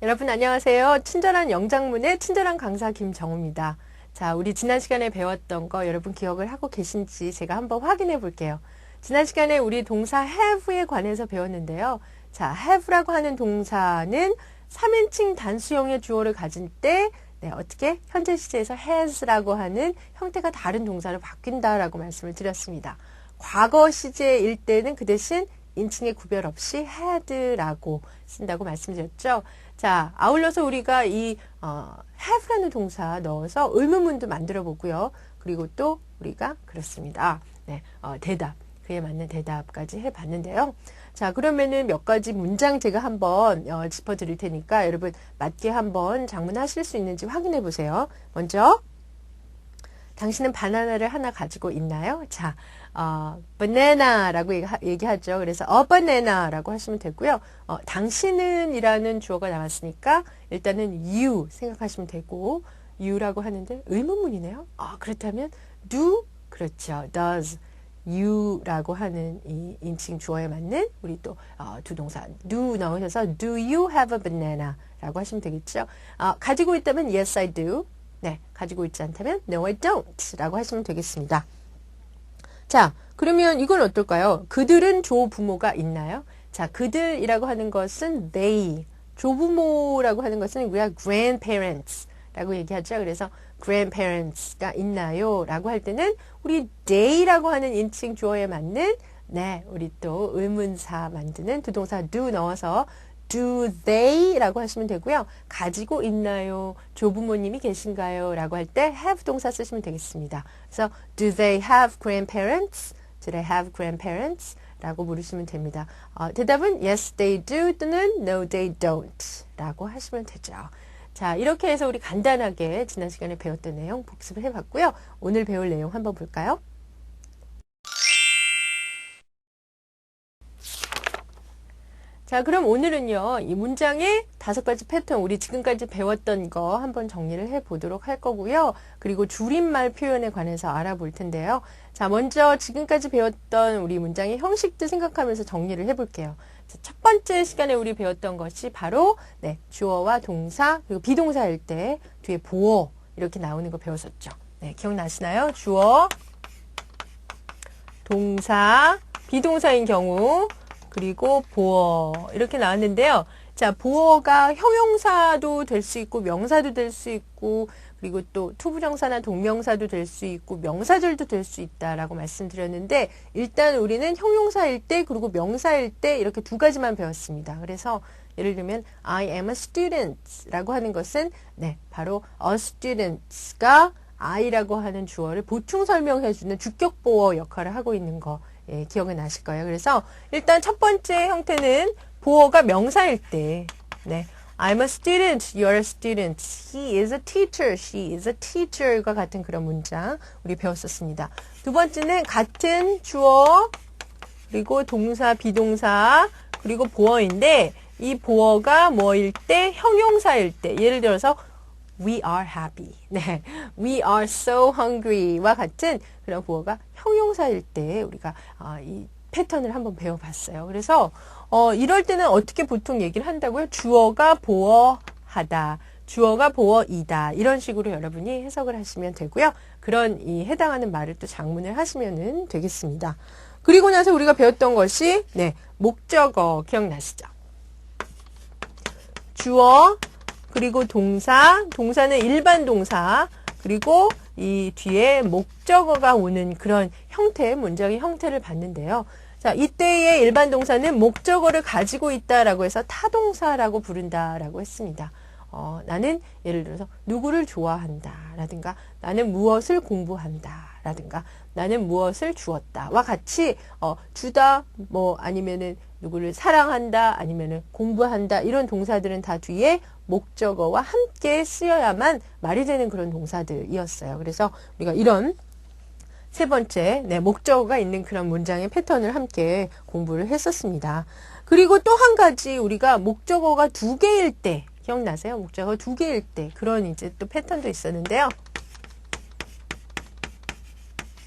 여러분 안녕하세요. 친절한 영장문의 친절한 강사 김정우입니다. 자, 우리 지난 시간에 배웠던 거 여러분 기억을 하고 계신지 제가 한번 확인해 볼게요. 지난 시간에 우리 동사 have에 관해서 배웠는데요. 자, have라고 하는 동사는 3인칭 단수형의 주어를 가진 때 어떻게 현재 시제에서 has라고 하는 형태가 다른 동사로 바뀐다라고 말씀을 드렸습니다. 과거 시제일 때는 그 대신 인칭의 구별 없이 had라고 쓴다고 말씀드렸죠. 자, 아울러서 우리가 이 have라는 동사 넣어서 의문문도 만들어 보고요. 그리고 또 우리가 그렇습니다. 대답, 그에 맞는 대답까지 해봤는데요. 자, 그러면은 몇 가지 문장 제가 한번 짚어드릴 테니까 여러분 맞게 한번 장문하실 수 있는지 확인해 보세요. 먼저 당신은 바나나를 하나 가지고 있나요? 자, banana라고 얘기하죠. 그래서 a banana라고 하시면 되고요. 당신은 이라는 주어가 나왔으니까 일단은 you 생각하시면 되고 you라고 하는데 의문문이네요. 그렇다면 do, 그렇죠. does you라고 하는 이 인칭 주어에 맞는 우리 또 두 동사 do 넣으셔서 do you have a banana 라고 하시면 되겠죠. 가지고 있다면 yes I do. 네, 가지고 있지 않다면 no I don't 라고 하시면 되겠습니다. 자, 그러면 이건 어떨까요? 그들은 조부모가 있나요? 자, 그들이라고 하는 것은 they, 조부모라고 하는 것은 우리가 grandparents 라고 얘기하죠. 그래서 grandparents가 있나요? 라고 할 때는 우리 they라고 하는 인칭 주어에 맞는 우리 또 의문사 만드는 두 동사 do 넣어서 do they 라고 하시면 되고요. 가지고 있나요? 조부모님이 계신가요? 라고 할 때 have 동사 쓰시면 되겠습니다. 그래서 do they have grandparents? Do they have grandparents? 라고 물으시면 됩니다. 대답은 yes they do 또는 no they don't 라고 하시면 되죠. 자, 이렇게 해서 우리 간단하게 지난 시간에 배웠던 내용 복습을 해봤고요. 오늘 배울 내용 한번 볼까요? 자, 그럼 오늘은요, 이 문장의 5가지 패턴, 우리 지금까지 배웠던 거 한번 정리를 해보도록 할 거고요. 그리고 줄임말 표현에 관해서 알아볼 텐데요. 자, 먼저 지금까지 배웠던 우리 문장의 형식들 생각하면서 정리를 해볼게요. 자, 첫 번째 시간에 우리 배웠던 것이 바로, 주어와 동사, 그리고 비동사일 때 뒤에 보어, 이렇게 나오는 거 배웠었죠. 기억나시나요? 주어, 동사, 비동사인 경우, 그리고 보어 이렇게 나왔는데요. 자, 보어가 형용사도 될 수 있고 명사도 될 수 있고 그리고 또 투부정사나 동명사도 될 수 있고 명사절도 될 수 있다라고 말씀드렸는데 일단 우리는 형용사일 때 그리고 명사일 때 이렇게 두 가지만 배웠습니다. 그래서 예를 들면 I am a student 라고 하는 것은 바로 a student가 I라고 하는 주어를 보충 설명해주는 주격 보어 역할을 하고 있는 거 기억이 나실 거예요. 그래서 일단 첫 번째 형태는 보어가 명사일 때 I'm a student, you're a student, he is a teacher, she is a teacher과 같은 그런 문장 우리 배웠었습니다. 두 번째는 같은 주어 그리고 동사, 비동사 그리고 보어인데 이 보어가 뭐일 때? 형용사일 때 예를 들어서 We are happy. We are so hungry와 같은 그런 보어가 형용사일 때 우리가 이 패턴을 한번 배워봤어요. 그래서 이럴 때는 어떻게 보통 얘기를 한다고요? 주어가 보어하다, 주어가 보어이다 이런 식으로 여러분이 해석을 하시면 되고요. 그런 이 해당하는 말을 또 장문을 하시면 되겠습니다. 그리고 나서 우리가 배웠던 것이 목적어 기억나시죠? 주어 그리고 동사, 동사는 일반 동사, 그리고 이 뒤에 목적어가 오는 그런 형태, 문장의 형태를 봤는데요. 자, 이때의 일반 동사는 목적어를 가지고 있다라고 해서 타동사라고 부른다라고 했습니다. 나는 예를 들어서 누구를 좋아한다 라든가 나는 무엇을 공부한다 라든가 나는 무엇을 주었다와 같이 주다 아니면은 누구를 사랑한다 아니면은 공부한다 이런 동사들은 다 뒤에 목적어와 함께 쓰여야만 말이 되는 그런 동사들이었어요. 그래서 우리가 이런 세 번째 목적어가 있는 그런 문장의 패턴을 함께 공부를 했었습니다. 그리고 또 한 가지 우리가 목적어가 2개일 때 기억나세요? 목적어 2개일 때 그런 이제 또 패턴도 있었는데요.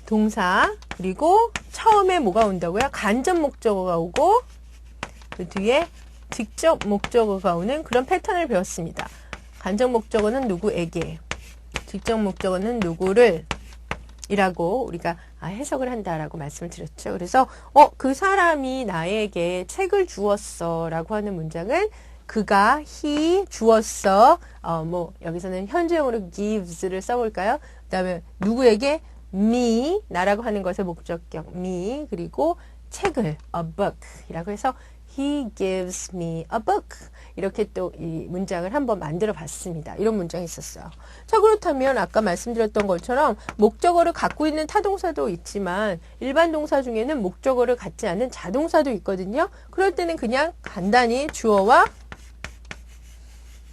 동사 그리고 처음에 뭐가 온다고요? 간접 목적어가 오고 그 뒤에 직접 목적어가 오는 그런 패턴을 배웠습니다. 간접 목적어는 누구에게, 직접 목적어는 누구를 이라고 우리가 해석을 한다라고 말씀을 드렸죠. 그래서 그 사람이 나에게 책을 주었어 라고 하는 문장은 그가, he, 주었어. 뭐 여기서는 현재형으로 gives를 써볼까요? 그 다음에 누구에게 me, 나라고 하는 것의 목적격 me, 그리고 책을 a book 이라고 해서 he gives me a book 이렇게 또 이 문장을 한번 만들어 봤습니다. 이런 문장이 있었어요. 자, 그렇다면 아까 말씀드렸던 것처럼 목적어를 갖고 있는 타동사도 있지만 일반 동사 중에는 목적어를 갖지 않은 자동사도 있거든요. 그럴 때는 그냥 간단히 주어와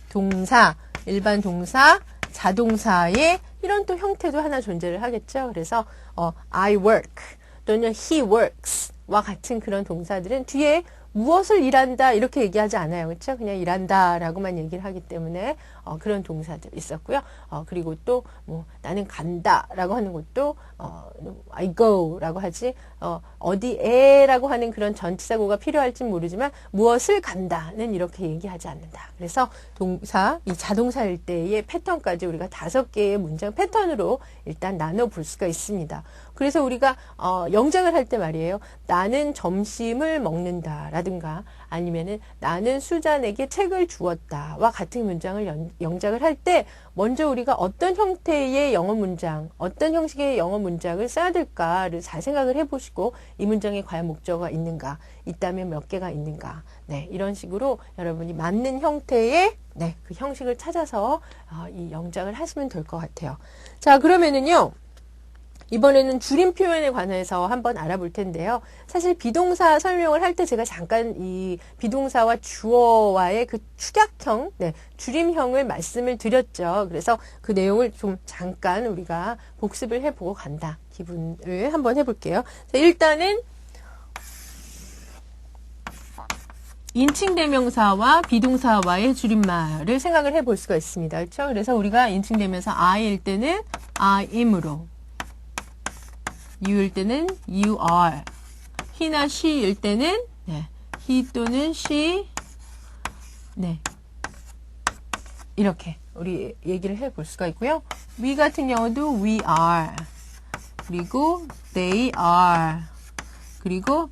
동사, 일반 동사, 자동사의 이런 또 형태도 하나 존재를 하겠죠. 그래서 I work 또는 he works 와 같은 그런 동사들은 뒤에 무엇을 일한다 이렇게 얘기하지 않아요. 그렇죠? 그냥 일한다 라고만 얘기를 하기 때문에 그런 동사들 있었고요. 그리고 또 뭐 나는 간다 라고 하는 것도 I go 라고 하지 어디에 라고 하는 그런 전치사고가 필요할진 모르지만 무엇을 간다는 이렇게 얘기하지 않는다. 그래서 동사, 이 자동사일 때의 패턴까지 우리가 5개의 문장 패턴으로 일단 나눠볼 수가 있습니다. 그래서 우리가 영작을 할 때 말이에요. 나는 점심을 먹는다 라든가 아니면은 나는 수잔에게 책을 주었다와 같은 문장을 영작을 할 때 먼저 우리가 어떤 형태의 영어 문장, 어떤 형식의 영어 문장을 써야 될까를 잘 생각을 해보시고 이 문장에 과연 목적어가 있는가, 있다면 몇 개가 있는가, 네, 이런 식으로 여러분이 맞는 형태의 그 형식을 찾아서 이 영작을 하시면 될 것 같아요. 자, 그러면은요. 이번에는 줄임 표현에 관해서 한번 알아볼 텐데요. 사실 비동사 설명을 할 때 제가 잠깐 이 비동사와 주어와의 그 축약형, 줄임형을 말씀을 드렸죠. 그래서 그 내용을 좀 잠깐 우리가 복습을 해보고 간다. 기분을 한번 해볼게요. 자, 일단은 인칭대명사와 비동사와의 줄임말을 생각을 해볼 수가 있습니다. 그렇죠? 그래서 우리가 인칭대명사 I일 때는 I am으로, you일 때는 you are, he나 she일 때는 he 또는 she, 이렇게 우리 얘기를 해볼 수가 있고요. we 같은 경우도 we are, 그리고 they are, 그리고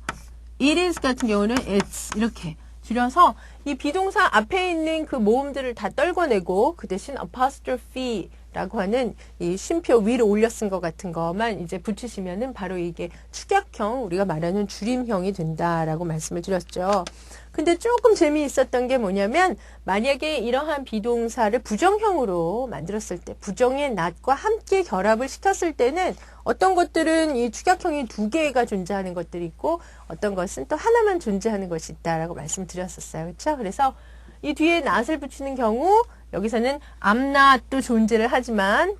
it is 같은 경우는 it's 이렇게 줄여서 이 비동사 앞에 있는 그 모음들을 다 떨궈내고 그 대신 apostrophe 라고 하는 이 쉼표 위로 올려 쓴 것 같은 것만 이제 붙이시면은 바로 이게 축약형, 우리가 말하는 줄임형이 된다라고 말씀을 드렸죠. 근데 조금 재미있었던 게 뭐냐면 만약에 이러한 비동사를 부정형으로 만들었을 때, 부정의 not과 함께 결합을 시켰을 때는 어떤 것들은 이 축약형이 2개가 존재하는 것들이 있고 어떤 것은 또 하나만 존재하는 것이 있다라고 말씀드렸었어요. 그렇죠? 그래서 이 뒤에 not을 붙이는 경우 여기서는 I'm not도 존재를 하지만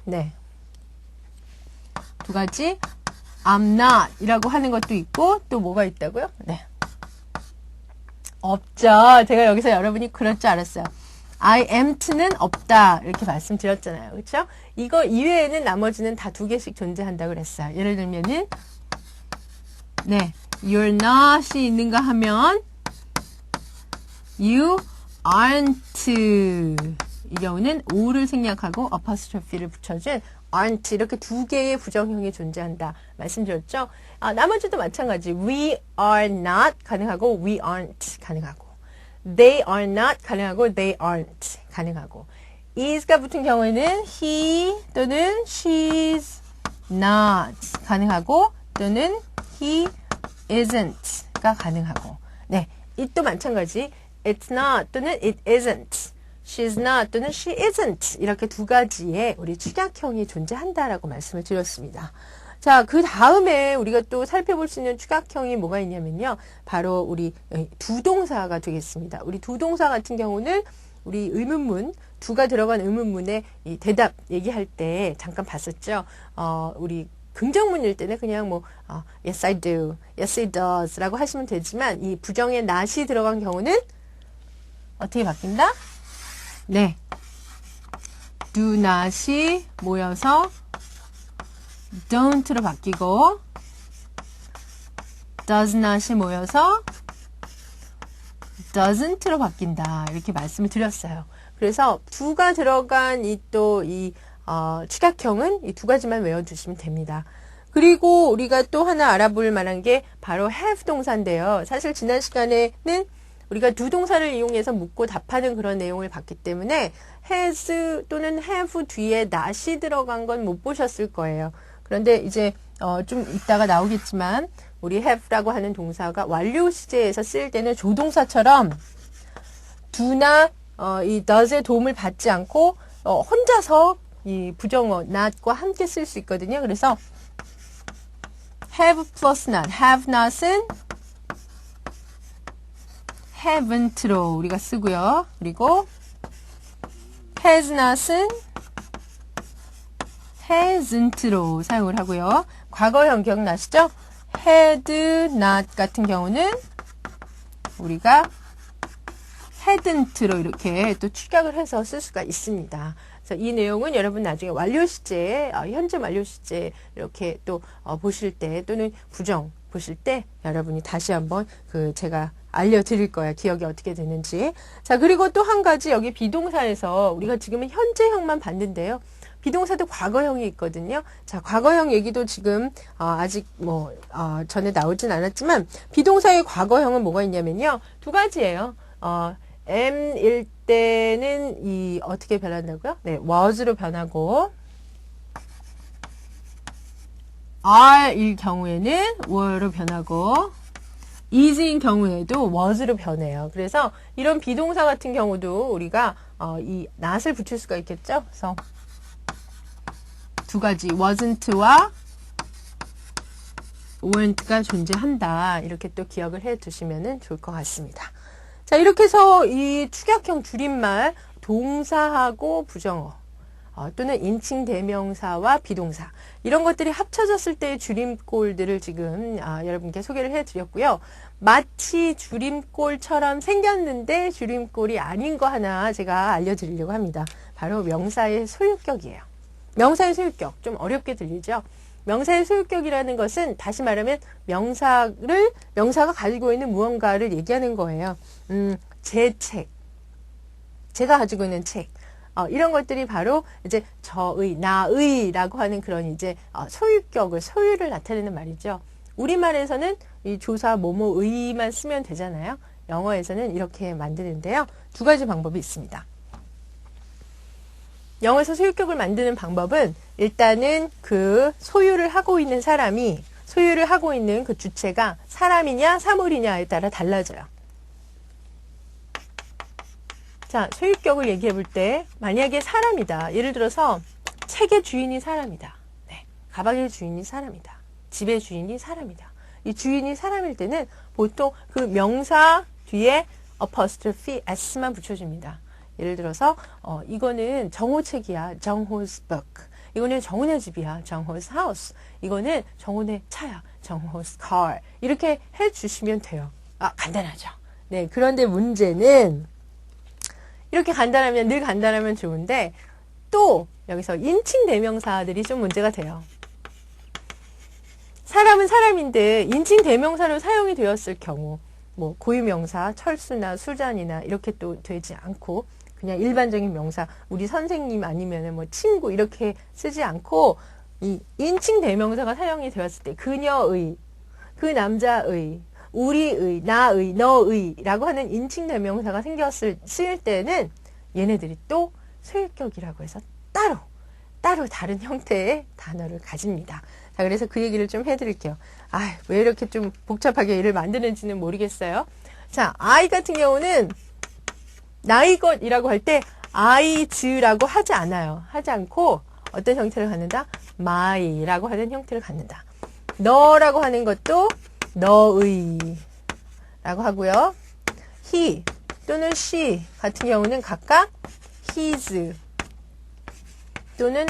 2가지 I'm not 이라고 하는 것도 있고 또 뭐가 있다고요? 없죠. 제가 여기서 여러분이 그럴 줄 알았어요. I am는 없다 이렇게 말씀드렸잖아요. 그렇죠? 이거 이외에는 나머지는 다 2개씩 존재한다고 그랬어요. 예를 들면은 you're not이 있는가 하면 you aren't 이 경우는 o를 생략하고 apostrophe를 붙여준 aren't 이렇게 2개의 부정형이 존재한다 말씀드렸죠. 나머지도 마찬가지 we are not 가능하고 we aren't 가능하고 they are not 가능하고 they aren't 가능하고 is가 붙은 경우에는 he 또는 she's not 가능하고 또는 he isn't가 가능하고 it도 마찬가지 it's not 또는 it isn't she's not 또는 she isn't 이렇게 2가지의 우리 축약형이 존재한다라고 말씀을 드렸습니다. 자, 그 다음에 우리가 또 살펴볼 수 있는 축약형이 뭐가 있냐면요. 바로 우리 두동사가 되겠습니다. 우리 두동사 같은 경우는 우리 의문문, 두가 들어간 의문문의 이 대답 얘기할 때 잠깐 봤었죠. 우리 긍정문일 때는 그냥 yes I do, yes it does 라고 하시면 되지만 이 부정의 not이 들어간 경우는 어떻게 바뀐다? do not이 모여서 don't로 바뀌고 does not이 모여서 doesn't로 바뀐다. 이렇게 말씀을 드렸어요. 그래서 do가 들어간 축약형은 이 두 가지만 외워두시면 됩니다. 그리고 우리가 또 하나 알아볼 만한 게 바로 have 동사인데요. 사실 지난 시간에는 우리가 do 동사를 이용해서 묻고 답하는 그런 내용을 봤기 때문에 has 또는 have 뒤에 not이 들어간 건 못 보셨을 거예요. 그런데 이제 좀 이따가 나오겠지만 우리 have라고 하는 동사가 완료 시제에서 쓰일 때는 조동사처럼 do나 이 does의 도움을 받지 않고 혼자서 이 부정어 not과 함께 쓸 수 있거든요. 그래서 have plus not, have not은 haven't로 우리가 쓰고요. 그리고 has not은 hasn't로 사용을 하고요. 과거형 기억나시죠? had not 같은 경우는 우리가 hadn't로 이렇게 또 축약을 해서 쓸 수가 있습니다. 그래서 이 내용은 여러분 나중에 완료 시제, 현재 완료 시제 이렇게 또 보실 때 또는 부정 보실 때 여러분이 다시 한번 제가 알려드릴 거예요. 기억이 어떻게 되는지. 자, 그리고 또 한 가지 여기 비동사에서 우리가 지금은 현재형만 봤는데요. 비동사도 과거형이 있거든요. 자, 과거형 얘기도 지금 아직 전에 나오진 않았지만 비동사의 과거형은 뭐가 있냐면요. 두 가지예요. M일 때는 어떻게 변한다고요? 네, was로 변하고 R일 경우에는 were로 변하고 is인 경우에도 was로 변해요. 그래서 이런 비동사 같은 경우도 우리가 이 not을 붙일 수가 있겠죠. 그래서 두 가지 wasn't와 weren't가 존재한다. 이렇게 또 기억을 해 두시면 좋을 것 같습니다. 자, 이렇게 해서 이 축약형 줄임말 동사하고 부정어 또는 인칭 대명사와 비동사 이런 것들이 합쳐졌을 때의 줄임꼴들을 지금 여러분께 소개를 해드렸고요. 마치 줄임꼴처럼 생겼는데 줄임꼴이 아닌 거 하나 제가 알려드리려고 합니다. 바로 명사의 소유격이에요. 명사의 소유격 좀 어렵게 들리죠? 명사의 소유격이라는 것은 다시 말하면 명사가 가지고 있는 무언가를 얘기하는 거예요. 제 책, 제가 가지고 있는 책, 이런 것들이 바로 이제 저의, 나의라고 하는 그런 이제 소유를 나타내는 말이죠. 우리말에서는 이 조사 뭐뭐의만 쓰면 되잖아요. 영어에서는 이렇게 만드는데요. 두 가지 방법이 있습니다. 영어에서 소유격을 만드는 방법은 일단은 그 소유를 하고 있는 사람이 소유를 하고 있는 그 주체가 사람이냐 사물이냐에 따라 달라져요. 자, 소유격을 얘기해 볼 때 만약에 사람이다. 예를 들어서 책의 주인이 사람이다. 네, 가방의 주인이 사람이다. 집의 주인이 사람이다. 이 주인이 사람일 때는 보통 그 명사 뒤에 apostrophe s만 붙여줍니다. 예를 들어서 이거는 정호 책이야. 정호's book. 이거는 정훈의 집이야. 정호's house. 이거는 정훈의 차야. 정호's car. 이렇게 해주시면 돼요. 간단하죠. 네, 그런데 문제는 이렇게 늘 간단하면 좋은데 또 여기서 인칭 대명사들이 좀 문제가 돼요. 사람은 사람인데 인칭 대명사로 사용이 되었을 경우 뭐 고유명사, 철수나 수잔이나 이렇게 또 되지 않고 그냥 일반적인 명사, 우리 선생님 아니면 뭐 친구 이렇게 쓰지 않고 이 인칭 대명사가 사용이 되었을 때 그녀의, 그 남자의, 우리의, 나의, 너의 라고 하는 인칭 대명사가 쓰일 때는 얘네들이 또 소유격이라고 해서 따로 다른 형태의 단어를 가집니다. 자, 그래서 그 얘기를 좀 해드릴게요. 왜 이렇게 좀 복잡하게 일을 만드는지는 모르겠어요. 자, I 같은 경우는 나의 것이라고 할 때 I's라고 하지 않아요. 하지 않고 어떤 형태를 갖는다? my라고 하는 형태를 갖는다. 너라고 하는 것도 너의 라고 하고요. he 또는 she 같은 경우는 각각 his 또는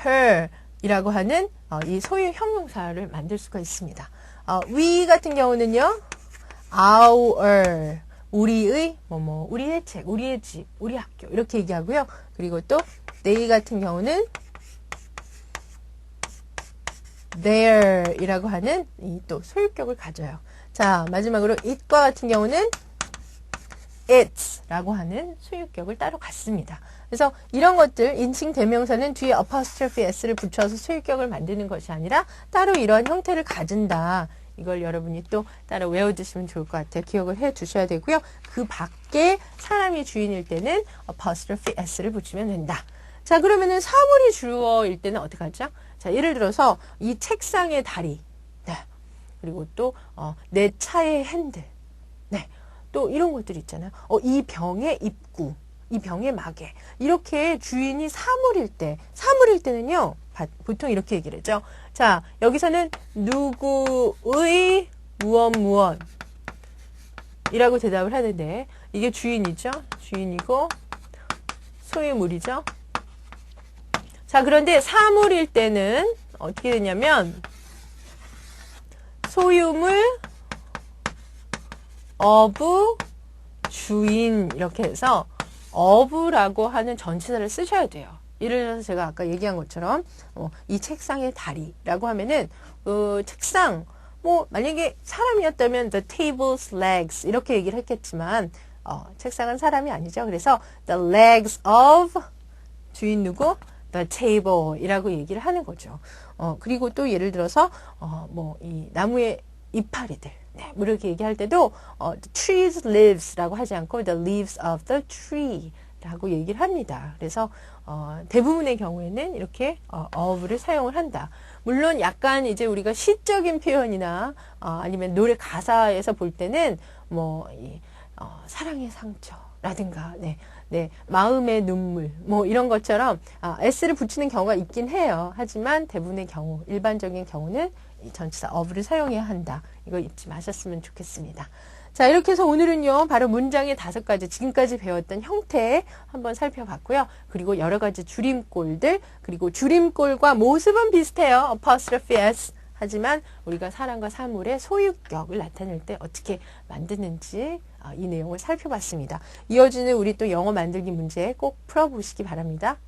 her 이라고 하는 이 소유 형용사를 만들 수가 있습니다. we 같은 경우는요. our 우리의 뭐뭐, 우리의 책, 우리의 집, 우리 학교 이렇게 얘기하고요. 그리고 또 they 같은 경우는 their 이라고 하는 이 또 소유격을 가져요. 자, 마지막으로 it과 같은 경우는 its라고 하는 소유격을 따로 갖습니다. 그래서 이런 것들 인칭 대명사는 뒤에 apostrophe s를 붙여서 소유격을 만드는 것이 아니라 따로 이런 형태를 가진다. 이걸 여러분이 또 따로 외워두시면 좋을 것 같아요. 기억을 해 두셔야 되고요. 그 밖에 사람이 주인일 때는 apostrophe s를 붙이면 된다. 자, 그러면은 사물이 주어일 때는 어떻게 하죠? 자, 예를 들어서 이 책상의 다리, 네. 그리고 또 내 차의 핸들, 네. 또 이런 것들 있잖아요. 이 병의 입구, 이 병의 마개. 이렇게 주인이 사물일 때는요. 보통 이렇게 얘기를 하죠. 자, 여기서는 누구의 무엇 이라고 대답을 하는데 이게 주인이죠. 주인이고 소유물이죠. 자, 그런데 사물일 때는 어떻게 되냐면 소유물 of 주인 이렇게 해서 of라고 하는 전치사를 쓰셔야 돼요. 예를 들어서 제가 아까 얘기한 것처럼 이 책상의 다리라고 하면은 책상 뭐 만약에 사람이었다면 the table's legs 이렇게 얘기를 했겠지만 책상은 사람이 아니죠. 그래서 the legs of 주인 누구? the table 이라고 얘기를 하는 거죠. 그리고 또 예를 들어서 뭐 이 나무의 이파리들 네, 뭐 이렇게 얘기할 때도 the tree's leaves라고 하지 않고 the leaves of the tree 라고 얘기를 합니다. 그래서 대부분의 경우에는 이렇게 of를 사용을 한다. 물론 약간 이제 우리가 시적인 표현이나 아니면 노래 가사에서 볼 때는 뭐 사랑의 상처라든가 네, 마음의 눈물 뭐 이런 것처럼 s를 붙이는 경우가 있긴 해요. 하지만 대부분의 경우 일반적인 경우는 이 전치사 of를 사용해야 한다. 이거 잊지 마셨으면 좋겠습니다. 자, 이렇게 해서 오늘은요, 바로 문장의 5가지, 지금까지 배웠던 형태 한번 살펴봤고요. 그리고 여러 가지 줄임꼴들, 그리고 줄임꼴과 모습은 비슷해요. apostrophe s. 하지만 우리가 사람과 사물의 소유격을 나타낼 때 어떻게 만드는지 이 내용을 살펴봤습니다. 이어지는 우리 또 영어 만들기 문제 꼭 풀어보시기 바랍니다.